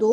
2